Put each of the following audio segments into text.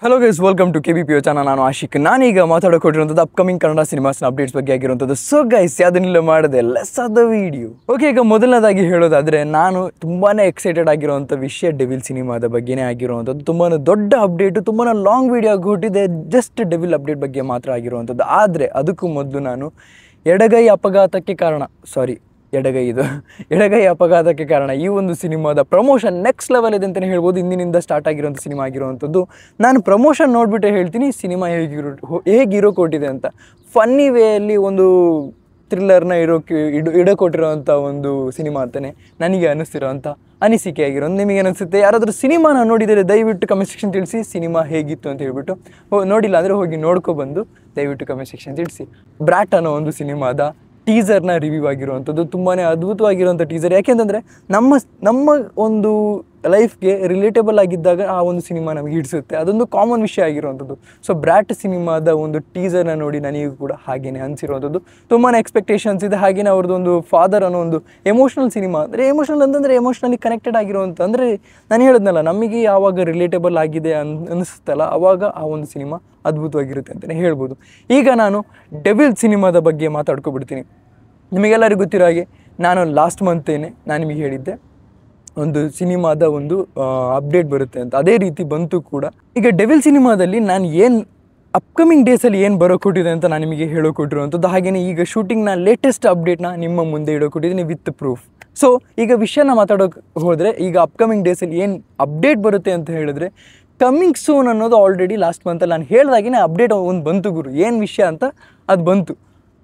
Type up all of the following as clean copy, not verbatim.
Hello guys, welcome to KBPO channel. ನಾನು ಆಶಿಕ್. ನಾನೀಗ ಮಾತಾಡೋಕೊಟ್ಟಿರುವಂಥದ್ದು ಅಪ್ಕಮಿಂಗ್ ಕನ್ನಡ ಸಿನಿಮಾಸ್ನ ಅಪ್ಡೇಟ್ಸ್ ಬಗ್ಗೆ ಆಗಿರುವಂಥದ್ದು. ಸೊ ಗೈಸ್, ಅದನ್ನೆಲ್ಲ ಮಾಡದೆ ಲೆಸ್ ಆದ ವಿಡಿಯೋ. ಓಕೆ, ಈಗ ಮೊದಲನೇದಾಗಿ ಹೇಳೋದಾದರೆ ನಾನು ತುಂಬಾ ಎಕ್ಸೈಟೆಡ್ ಆಗಿರುವಂಥ ವಿಷಯ ಡೆವಿಲ್ ಸಿನಿಮಾದ ಬಗ್ಗೆನೇ ಆಗಿರುವಂಥದ್ದು. ತುಂಬಾ ದೊಡ್ಡ ಅಪ್ಡೇಟು, ತುಂಬಾ ಲಾಂಗ್ ವಿಡಿಯೋ ಆಗಿಬಿಟ್ಟಿದೆ. ಜಸ್ಟ್ ಡೆವಿಲ್ ಅಪ್ಡೇಟ್ ಬಗ್ಗೆ ಮಾತ್ರ ಆಗಿರುವಂಥದ್ದು. ಆದರೆ ಅದಕ್ಕೂ ಮೊದಲು ನಾನು ಎಡಗೈ ಅಪಘಾತಕ್ಕೆ ಕಾರಣ ಈ ಒಂದು ಸಿನಿಮಾದ ಪ್ರಮೋಷನ್ ನೆಕ್ಸ್ಟ್ ಲೆವೆಲ್ ಇದೆ ಅಂತಲೇ ಹೇಳ್ಬೋದು. ಇಂದಿನಿಂದ ಸ್ಟಾರ್ಟ್ ಆಗಿರೋಂಥ ಸಿನಿಮಾ ಆಗಿರುವಂಥದ್ದು. ನಾನು ಪ್ರಮೋಷನ್ ನೋಡಿಬಿಟ್ಟೆ ಹೇಳ್ತೀನಿ ಸಿನಿಮಾ ಹೇಗಿರೋ ಕೊಟ್ಟಿದೆ ಅಂತ. ಫನ್ನಿ ವೇಯಲ್ಲಿ ಒಂದು ಥ್ರಿಲ್ಲರ್ನ ಇಡಕೊಟ್ಟಿರೋವಂಥ ಒಂದು ಸಿನಿಮಾ ಅಂತಲೇ ನನಗೆ ಅನ್ನಿಸ್ತಿರೋವಂಥ ಅನಿಸಿಕೆ ಆಗಿರೋದು. ನಿಮಗೆ ಅನಿಸುತ್ತೆ? ಯಾರಾದರೂ ಸಿನಿಮಾನ ನೋಡಿದರೆ ದಯವಿಟ್ಟು ಕಮೆಂಟ್ ಸೆಕ್ಷನ್ ತಿಳಿಸಿ ಸಿನಿಮಾ ಹೇಗಿತ್ತು ಅಂತ ಹೇಳ್ಬಿಟ್ಟು. ನೋಡಿಲ್ಲ ಅಂದರೆ ಹೋಗಿ ನೋಡ್ಕೊಬಂದು ದಯವಿಟ್ಟು ಕಮೆಂಟ್ ಸೆಕ್ಷನ್ ತಿಳಿಸಿ. ಬ್ರಾಟ್ ಅನ್ನೋ ಒಂದು ಸಿನಿಮಾದ ಟೀಸರ್ನ ರಿವ್ಯೂ ಆಗಿರುವಂಥದ್ದು. ತುಂಬಾ ಅದ್ಭುತವಾಗಿರುವಂಥ ಟೀಸರ್. ಯಾಕೆಂತಂದರೆ ನಮ್ಮ ಒಂದು ಲೈಫ್ಗೆ ರಿಲೇಟೇಬಲ್ ಆಗಿದ್ದಾಗ ಆ ಒಂದು ಸಿನಿಮಾ ನಮಗೆ ಹಿಡಿಸುತ್ತೆ. ಅದೊಂದು ಕಾಮನ್ ವಿಷಯ ಆಗಿರುವಂಥದ್ದು. ಸೊ ಬ್ರಾಟ್ ಸಿನಿಮಾದ ಒಂದು ಟೀಸರ್ನ ನೋಡಿ ನನಗೂ ಕೂಡ ಹಾಗೆಯೇ ಅನಿಸಿರುವಂಥದ್ದು. ತುಂಬಾ ಎಕ್ಸ್ಪೆಕ್ಟೇಷನ್ಸ್ ಇದೆ. ಹಾಗೆಯೇ ಅವ್ರದ್ದೊಂದು ಫಾದರ್ ಅನ್ನೋ ಒಂದು ಎಮೋಷ್ನಲ್ ಸಿನಿಮಾ. ಅಂದರೆ ಎಮೋಷ್ನಲ್ ಅಂತಂದರೆ ಎಮೋಷ್ನಲಿ ಕನೆಕ್ಟೆಡ್ ಆಗಿರುವಂಥ, ಅಂದರೆ ನಾನು ಹೇಳಿದ್ನಲ್ಲ, ನಮಗೆ ಯಾವಾಗ ರಿಲೇಟೇಬಲ್ ಆಗಿದೆ ಅನಿಸುತ್ತಲ್ಲ ಆವಾಗ ಆ ಒಂದು ಸಿನಿಮಾ ಅದ್ಭುತವಾಗಿರುತ್ತೆ ಅಂತಲೇ ಹೇಳ್ಬೋದು. ಈಗ ನಾನು ಡೆವಿಲ್ ಸಿನಿಮಾದ ಬಗ್ಗೆ ಮಾತಾಡ್ಕೊಬಿಡ್ತೀನಿ. ನಿಮಗೆಲ್ಲರಿಗೂ ಗೊತ್ತಿರೋ ಹಾಗೆ ನಾನು ಲಾಸ್ಟ್ ಮಂತೇನೆ ನಾನು ನಿಮಗೆ ಹೇಳಿದ್ದೆ ಒಂದು ಸಿನಿಮಾದ ಒಂದು ಅಪ್ಡೇಟ್ ಬರುತ್ತೆ ಅಂತ. ಅದೇ ರೀತಿ ಬಂತು ಕೂಡ. ಈಗ ಡೆವಿಲ್ ಸಿನಿಮಾದಲ್ಲಿ ನಾನು ಅಪ್ಕಮಿಂಗ್ ಡೇಸಲ್ಲಿ ಏನು ಬರೋಕೊಟ್ಟಿದೆ ಅಂತ ನಾನು ನಿಮಗೆ ಹೇಳೋಕೊಟ್ಟಿರುವಂಥದ್ದು. ಹಾಗೆಯೇ ಈಗ ಶೂಟಿಂಗ್ನ ಲೇಟೆಸ್ಟ್ ಅಪ್ಡೇಟ್ನ ನಿಮ್ಮ ಮುಂದೆ ಇಡೋಕೊಟ್ಟಿದ್ದೀನಿ ವಿತ್ ಪ್ರೂಫ್. ಸೊ ಈಗ ವಿಷಯನ ಮಾತಾಡೋಕೆ ಹೋದರೆ, ಈಗ ಅಪ್ಕಮಿಂಗ್ ಡೇಸಲ್ಲಿ ಏನು ಅಪ್ಡೇಟ್ ಬರುತ್ತೆ ಅಂತ ಹೇಳಿದ್ರೆ, ಕಮ್ಮಿಂಗ್ ಸೂನ್ ಅನ್ನೋದು ಆಲ್ರೆಡಿ ಲಾಸ್ಟ್ ಮಂತಲ್ಲಿ ನಾನು ಹೇಳಿದಾಗೇ ಅಪ್ಡೇಟ್ ಒಂದು ಬಂತು ಗುರು. ಏನು ವಿಷಯ ಅಂತ ಅದು ಬಂತು.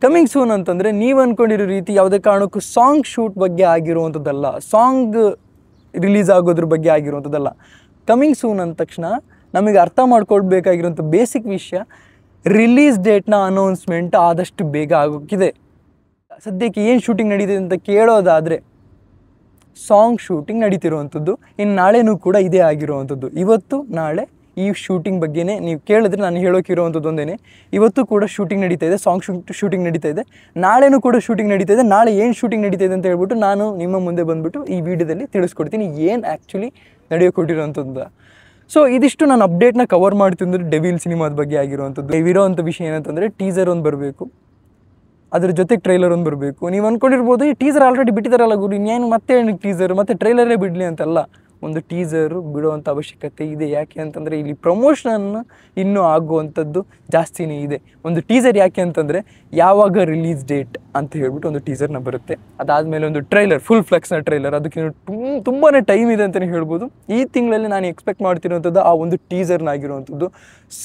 ಕಮ್ಮಿಂಗ್ ಸೂನ್ ಅಂತಂದರೆ ನೀವು ಅಂದ್ಕೊಂಡಿರೋ ರೀತಿ ಯಾವುದೇ ಕಾರಣಕ್ಕೂ ಸಾಂಗ್ ಶೂಟ್ ಬಗ್ಗೆ ಆಗಿರುವಂಥದ್ದಲ್ಲ, ಸಾಂಗ್ ರಿಲೀಸ್ ಆಗೋದ್ರ ಬಗ್ಗೆ ಆಗಿರುವಂಥದ್ದಲ್ಲ. ಕಮ್ಮಿಂಗ್ ಸೂನ್ ಅಂದ ತಕ್ಷಣ ನಮಗೆ ಅರ್ಥ ಮಾಡ್ಕೊಳ್ಬೇಕಾಗಿರುವಂಥ ಬೇಸಿಕ್ ವಿಷಯ, ರಿಲೀಸ್ ಡೇಟ್ನ ಅನೌನ್ಸ್ಮೆಂಟ್ ಆದಷ್ಟು ಬೇಗ ಆಗೋಕ್ಕಿದೆ. ಸದ್ಯಕ್ಕೆ ಏನು ಶೂಟಿಂಗ್ ನಡೀತಿದೆ ಅಂತ ಕೇಳೋದಾದರೆ ಸಾಂಗ್ ಶೂಟಿಂಗ್ ನಡೀತಿರುವಂಥದ್ದು. ಇನ್ನು ನಾಳೆನೂ ಕೂಡ ಇದೇ ಆಗಿರುವಂಥದ್ದು. ಇವತ್ತು ನಾಳೆ ಈ ಶೂಟಿಂಗ್ ಬಗ್ಗೆನೇ ನೀವು ಕೇಳಿದ್ರೆ ನಾನು ಹೇಳೋಕ್ಕಿರುವಂಥದ್ದು ಒಂದೇ, ಇವತ್ತು ಕೂಡ ಶೂಟಿಂಗ್ ನಡೀತಾ ಇದೆ, ಸಾಂಗ್ ಶೂಟಿಂಗ್ ನಡೀತಾ ಇದೆ. ನಾಳೆನೂ ಕೂಡ ಶೂಟಿಂಗ್ ನಡೀತಾ ಇದೆ. ನಾಳೆ ಏನು ಶೂಟಿಂಗ್ ನಡೀತಾ ಇದೆ ಅಂತ ಹೇಳ್ಬಿಟ್ಟು ನಾನು ನಿಮ್ಮ ಮುಂದೆ ಬಂದುಬಿಟ್ಟು ಈ ವಿಡಿಯೋದಲ್ಲಿ ತಿಳಿಸ್ಕೊಡ್ತೀನಿ ಏನು ಆ್ಯಕ್ಚುಲಿ ನಡೆಯೋಕೊಟ್ಟಿರೋವಂಥದ್ದು. ಸೊ ಇದಿಷ್ಟು ನಾನು ಅಪ್ಡೇಟ್ನ ಕವರ್ ಮಾಡ್ತಿದ್ರೆ ಡೆವಿಲ್ ಸಿನಿಮಾದ ಬಗ್ಗೆ ಆಗಿರುವಂಥದ್ದು. ಇರೋವಂಥ ವಿಷಯ ಏನಂತಂದರೆ, ಟೀಸರ್ ಒಂದು ಬರಬೇಕು, ಅದ್ರ ಜೊತೆಗೆ ಟ್ರೈಲರ್ ಒಂದು ಬರಬೇಕು. ನೀವು ಅಂದ್ಕೊಂಡಿರ್ಬೋದು ಈ ಟೀಸರ್ ಆಲ್ರೆಡಿ ಬಿಟ್ಟಿದ್ದಾರಲ್ಲ ಗುರು, ಇನ್ನೇನು ಮತ್ತೆ ಟೀಸರ್ ಮತ್ತು ಟ್ರೈಲರೇ ಬಿಡಲಿ ಅಂತಲ್ಲ. ಒಂದು ಟೀಸರು ಬಿಡುವಂಥ ಅವಶ್ಯಕತೆ ಇದೆ. ಯಾಕೆ ಅಂತಂದರೆ ಇಲ್ಲಿ ಪ್ರಮೋಷನ್ ಇನ್ನೂ ಆಗುವಂಥದ್ದು ಜಾಸ್ತಿನೇ ಇದೆ. ಒಂದು ಟೀಸರ್ ಯಾಕೆ ಅಂತಂದರೆ ಯಾವಾಗ ರಿಲೀಸ್ ಡೇಟ್ ಅಂತ ಹೇಳ್ಬಿಟ್ಟು ಒಂದು ಟೀಸರ್ನ ಬರುತ್ತೆ. ಅದಾದಮೇಲೆ ಒಂದು ಟ್ರೈಲರ್, ಫುಲ್ ಫ್ಲೆಕ್ಸ್ನ ಟ್ರೈಲರ್. ಅದಕ್ಕೆ ತುಂಬಾ ಟೈಮ್ ಇದೆ ಅಂತಲೇ ಹೇಳ್ಬೋದು. ಈ ತಿಂಗಳಲ್ಲಿ ನಾನು ಎಕ್ಸ್ಪೆಕ್ಟ್ ಮಾಡ್ತಿರುವಂಥದ್ದು ಆ ಒಂದು ಟೀಸರ್ನ ಆಗಿರುವಂಥದ್ದು.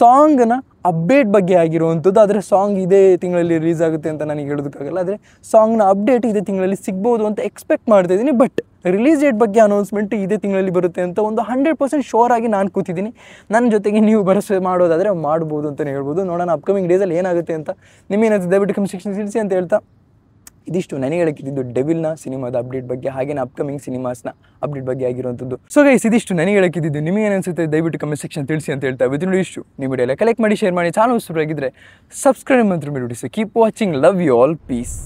ಸಾಂಗ್ನ ಅಪ್ಡೇಟ್ ಬಗ್ಗೆ ಆಗಿರುವಂಥದ್ದು. ಆದರೆ ಸಾಂಗ್ ಇದೇ ತಿಂಗಳಲ್ಲಿ ರಿಲೀಸ್ ಆಗುತ್ತೆ ಅಂತ ನನಗೆ ಹೇಳೋದಕ್ಕಾಗಲ್ಲ. ಆದರೆ ಸಾಂಗ್ನ ಅಪ್ಡೇಟ್ ಇದೇ ತಿಂಗಳಲ್ಲಿ ಸಿಗ್ಬೋದು ಅಂತ ಎಕ್ಸ್ಪೆಕ್ಟ್ ಮಾಡ್ತಾಯಿದ್ದೀನಿ. ಬಟ್ ರಿಲೀಸ್ ಡೇಟ್ ಬಗ್ಗೆ ಅನೌನ್ಸ್ಮೆಂಟ್ ಇದೇ ತಿಂಗಳಲ್ಲಿ ಬರುತ್ತೆ ಅಂತ ಒಂದು 100% ಶೋರ್ ಆಗಿ ನಾನು ಕೂತಿದ್ದೀನಿ. ನನ್ನ ಜೊತೆಗೆ ನೀವು ಭರವಸೆ ಮಾಡೋದಾದರೆ ಮಾಡ್ಬೋದು ಅಂತಲೇ ಹೇಳ್ಬೋದು. ನೋಡೋಣ ಅಪ್ಕಮಿಂಗ್ ಡೇಸಲ್ಲಿ ಏನಾಗುತ್ತೆ ಅಂತ. ನಿಮಗೇನಾದ್ರು ದಯವಿಟ್ಟು ಕಮೆಂಟ್ ಸೆಕ್ಷನ್ ತಿಳಿಸಿ ಅಂತ ಹೇಳ್ತಾ, ಇದಿಷ್ಟು ನನಗೆ ಹೇಳಕ್ಕಿದ್ದು ಡೆವಿಲ್ನ ಸಿನಿಮಾದ ಅಪ್ಡೇಟ್ ಬಗ್ಗೆ, ಹಾಗೆಯೇ ಅಪ್ಕಮಿಂಗ್ ಸಿನಿಮಾಸ್ನ ಅಪ್ಡೇಟ್ ಬಗ್ಗೆ ಆಗಿರುವಂಥದ್ದು. ಸೊ ಗೈಸ್, ಇದಿಷ್ಟು ನನಗೆ ಹೇಳಕ್ಕಿದ್ದು. ನಿಮಗೆ ಏನಿಸುತ್ತೆ ದಯವಿಟ್ಟು ಕಮೆಂಟ್ ಸೆಕ್ಷನ್ ತಿಳಿಸಿ ಅಂತ ಹೇಳ್ತಾ ವಿದಿನ್ ಇಷ್ಟು ನಿಮ್ಮ ವಿಡಿಯೋಲ್ಲ ಕಲೆಕ್ಟ್ ಮಾಡಿ, ಶೇರ್ ಮಾಡಿ, ಚಾನಲ್ ಆಗಿದ್ರೆ ಸಬ್ಸ್ಕ್ರೈಬ್ ಮಾತ್ರ ಮಾಡಿ. Keep watching. Love you all. Piece.